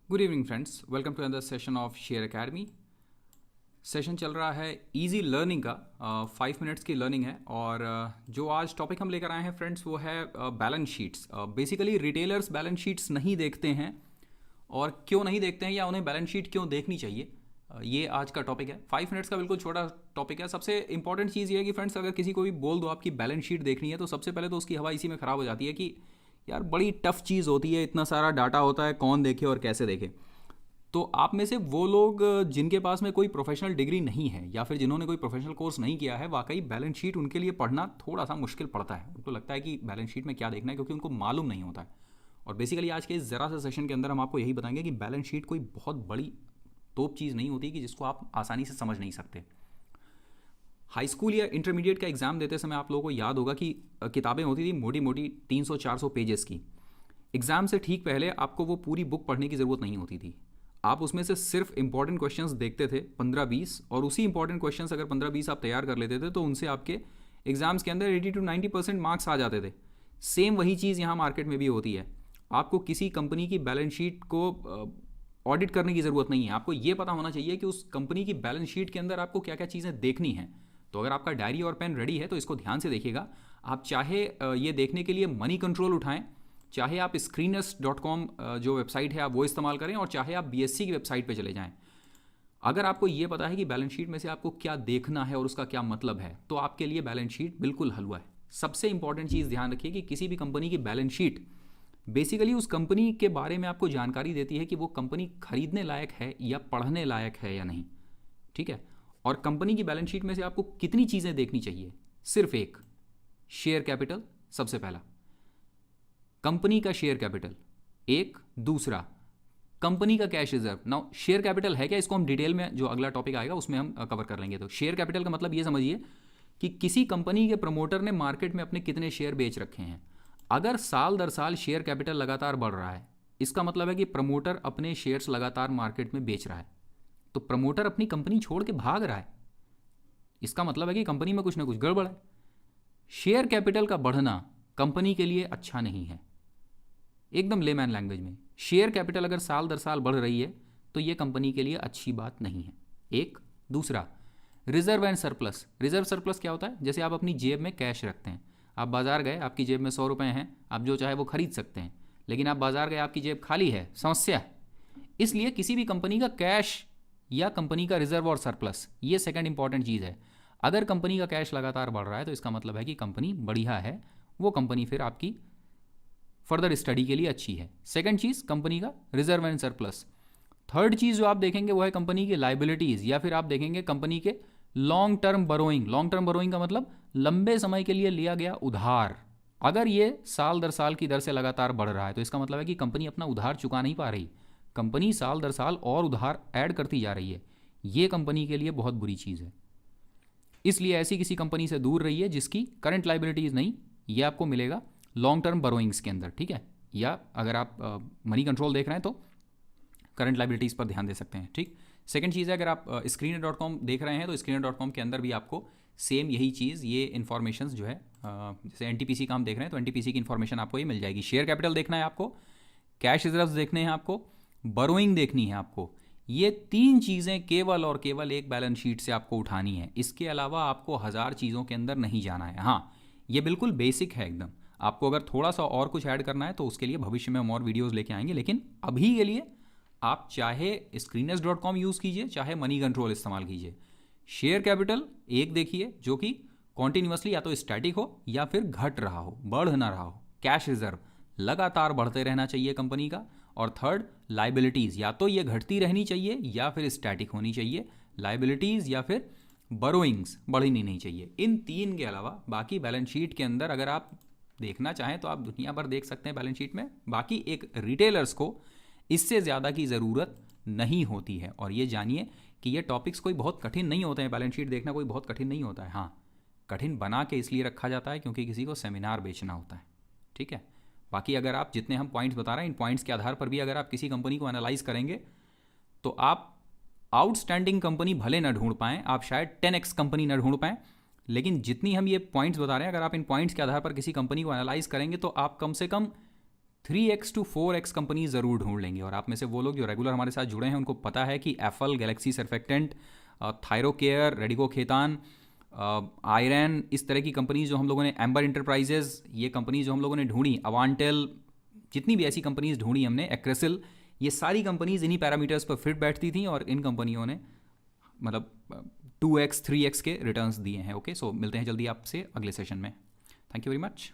Good evening friends, welcome to another session of share academy. Session चल रहा है easy learning का। 5 minutes की लर्निंग है और जो आज टॉपिक हम लेकर आए हैं फ्रेंड्स वो है balance sheets. Basically retailers balance sheets नहीं देखते हैं और क्यों नहीं देखते हैं या उन्हें बैलेंस शीट क्यों देखनी चाहिए, ये आज का टॉपिक है। 5 मिनट्स का बिल्कुल छोटा टॉपिक है। सबसे इंपॉर्टेंट चीज़ ये है कि फ्रेंड्स अगर किसी को भी बोल दो आपकी बैलेंस शीट देखनी है तो सबसे पहले तो उसकी हवा इसी में ख़राब हो जाती है कि यार बड़ी टफ चीज़ होती है, इतना सारा डाटा होता है, कौन देखे और कैसे देखे। तो आप में से वो लोग जिनके पास में कोई प्रोफेशनल डिग्री नहीं है या फिर जिन्होंने कोई प्रोफेशनल कोर्स नहीं किया है, वाकई बैलेंस शीट उनके लिए पढ़ना थोड़ा सा मुश्किल पड़ता है। उनको लगता है कि बैलेंस शीट में क्या देखना है क्योंकि उनको मालूम नहीं होता है। और बेसिकली आज के इस ज़रा सा सेशन के अंदर हम आपको यही बताएंगे कि बैलेंस शीट कोई बहुत बड़ी तोप चीज़ नहीं होती कि जिसको आप आसानी से समझ नहीं सकते। हाई स्कूल या इंटरमीडिएट का एग्ज़ाम देते समय आप लोगों को याद होगा कि किताबें होती थी मोटी मोटी 300-400 पेजेस की। एग्ज़ाम से ठीक पहले आपको वो पूरी बुक पढ़ने की ज़रूरत नहीं होती थी। आप उसमें से सिर्फ इंपॉर्टेंट क्वेश्चंस देखते थे 15-20, और उसी इंपॉर्टेंट क्वेश्चंस अगर 15-20 आप तैयार कर लेते थे तो उनसे आपके एग्जाम्स के अंदर 80-90% मार्क्स आ जाते थे। सेम वही चीज़ यहाँ मार्केट में भी होती है। आपको किसी कंपनी की बैलेंस शीट को ऑडिट करने की ज़रूरत नहीं है। आपको ये पता होना चाहिए कि उस कंपनी की बैलेंस शीट के अंदर आपको क्या क्या चीज़ें देखनी हैं। तो अगर आपका डायरी और पेन रेडी है तो इसको ध्यान से देखिएगा। आप चाहे ये देखने के लिए मनी कंट्रोल उठाएं, चाहे आप screeners.com जो वेबसाइट है आप वो इस्तेमाल करें, और चाहे आप बीएससी की वेबसाइट पे चले जाएं। अगर आपको ये पता है कि बैलेंस शीट में से आपको क्या देखना है और उसका क्या मतलब है तो आपके लिए बैलेंस शीट बिल्कुल हलवा है। सबसे इंपॉर्टेंट चीज़ ध्यान रखिए कि किसी भी कंपनी की बैलेंस शीट बेसिकली उस कंपनी के बारे में आपको जानकारी देती है कि वो कंपनी खरीदने लायक है या पढ़ने लायक है या नहीं। ठीक है। और कंपनी की बैलेंस शीट में से आपको कितनी चीज़ें देखनी चाहिए? सिर्फ एक, शेयर कैपिटल सबसे पहला, कंपनी का शेयर कैपिटल एक। दूसरा, कंपनी का cash reserve. Now share capital है क्या, इसको हम डिटेल में जो अगला टॉपिक आएगा उसमें हम कवर कर लेंगे। तो शेयर कैपिटल का मतलब ये समझिए कि किसी कंपनी के प्रमोटर ने मार्केट में अपने कितने शेयर बेच रखे हैं। अगर साल दर साल शेयर कैपिटल लगातार बढ़ रहा है, इसका मतलब है कि प्रमोटर अपने शेयर्स लगातार मार्केट में बेच रहा है। तो प्रमोटर अपनी कंपनी छोड़ के भाग रहा है, इसका मतलब है कि कंपनी में कुछ ना कुछ गड़बड़ है। शेयर कैपिटल का बढ़ना कंपनी के लिए अच्छा नहीं है। एकदम लेमैन लैंग्वेज में, शेयर कैपिटल अगर साल दर साल बढ़ रही है तो ये कंपनी के लिए अच्छी बात नहीं है। एक। दूसरा, reserve and surplus. Reserve surplus क्या होता है? जैसे आप अपनी जेब में कैश रखते हैं, आप बाजार गए, आपकी जेब में 100 रुपये हैं, आप जो चाहे वो खरीद सकते हैं, लेकिन आप बाजार गए, आपकी जेब खाली है, समस्या है। इसलिए किसी भी कंपनी का कैश या कंपनी का रिजर्व और सरप्लस, ये सेकंड इंपॉर्टेंट चीज़ है। अगर कंपनी का कैश लगातार बढ़ रहा है तो इसका मतलब है कि कंपनी बढ़िया है, वो कंपनी फिर आपकी फर्दर स्टडी के लिए अच्छी है। सेकंड चीज़, कंपनी का रिजर्व एंड सरप्लस। थर्ड चीज़ जो आप देखेंगे वो है कंपनी की लाइबिलिटीज़, या फिर आप देखेंगे कंपनी के long term borrowing. Long term borrowing का मतलब लंबे समय के लिए लिया गया उधार। अगर ये साल दर साल की दर से लगातार बढ़ रहा है तो इसका मतलब है कि कंपनी अपना उधार चुका नहीं पा रही, कंपनी साल दर साल और उधार ऐड करती जा रही है। ये कंपनी के लिए बहुत बुरी चीज़ है। इसलिए ऐसी किसी कंपनी से दूर रहिए जिसकी करंट लाइबिलिटीज़ नहीं, ये आपको मिलेगा लॉन्ग टर्म बोरोइंग्स के अंदर। ठीक है। या अगर आप मनी कंट्रोल देख रहे हैं तो करंट लाइबिलिटीज़ पर ध्यान दे सकते हैं। ठीक। सेकंड चीज़ है, अगर आप screener.com देख रहे हैं तो screener.com के अंदर भी आपको सेम यही चीज़, ये इन्फॉर्मेशन जो है, जैसे एनटीपीसी का हम देख रहे हैं तो एनटीपीसी की इन्फॉर्मेशन आपको ये मिल जाएगी। शेयर कैपिटल देखना है आपको, कैश रिजर्व्स देखने हैं आपको, बोरोइंग देखनी है आपको। ये तीन चीज़ें केवल और केवल एक बैलेंस शीट से आपको उठानी है। इसके अलावा आपको 1000 चीज़ों के अंदर नहीं जाना है। हाँ, ये बिल्कुल बेसिक है एकदम। आपको अगर थोड़ा सा और कुछ ऐड करना है तो उसके लिए भविष्य में हम और वीडियोज़ लेके आएंगे, लेकिन अभी के लिए आप चाहे screeners.com यूज़ कीजिए, चाहे मनी कंट्रोल इस्तेमाल कीजिए। शेयर कैपिटल एक देखिए जो कि कॉन्टिन्यूसली या तो स्टैटिक हो या फिर घट रहा हो, बढ़ ना रहा हो। कैश रिजर्व लगातार बढ़ते रहना चाहिए कंपनी का। और थर्ड, लाइबिलिटीज़, या तो ये घटती रहनी चाहिए या फिर स्टैटिक होनी चाहिए। लाइबिलिटीज़ या फिर बोरोइंग्स बढ़नी नहीं चाहिए। इन तीन के अलावा बाकी बैलेंस शीट के अंदर अगर आप देखना चाहें तो आप दुनिया भर देख सकते हैं बैलेंस शीट में। बाकी एक रिटेलर्स को इससे ज़्यादा की ज़रूरत नहीं होती है। और ये जानिए कि ये टॉपिक्स कोई बहुत कठिन नहीं होते हैं, बैलेंस शीट देखना कोई बहुत कठिन नहीं होता है। हाँ, कठिन बना के इसलिए रखा जाता है क्योंकि किसी को सेमिनार बेचना होता है। ठीक है। बाकी अगर आप जितने हम पॉइंट्स बता रहे हैं, इन पॉइंट्स के आधार पर भी अगर आप किसी कंपनी को एनालाइज करेंगे तो आप आउटस्टैंडिंग कंपनी भले ना ढूंढ पाएँ, आप शायद 10x कंपनी ना ढूंढ पाएँ, लेकिन जितनी हम ये पॉइंट्स बता रहे हैं, अगर आप इन पॉइंट्स के आधार पर किसी कंपनी को एनालाइज करेंगे तो आप कम से कम 3x to 4x कंपनी ज़रूर ढूंढ लेंगे। और आप में से वो लोग जो रेगुलर हमारे साथ जुड़े हैं उनको पता है कि Affle, Galaxy Surfactants, Thyrocare, Radico Khaitan, iron, इस तरह की कंपनीज जो हम लोगों ने, एम्बर इंटरप्राइजेज, ये कंपनीज जो हम लोगों ने ढूंढी, अवांटेल, जितनी भी ऐसी कंपनीज ढूंढी हमने, एक्रेसिल, ये सारी कंपनीज इन्हीं पैरामीटर्स पर फिट बैठती थी और इन कंपनियों ने मतलब 2x 3x के रिटर्न्स दिए हैं। ओके, सो मिलते हैं जल्दी आपसे अगले सेशन में। Thank you very much.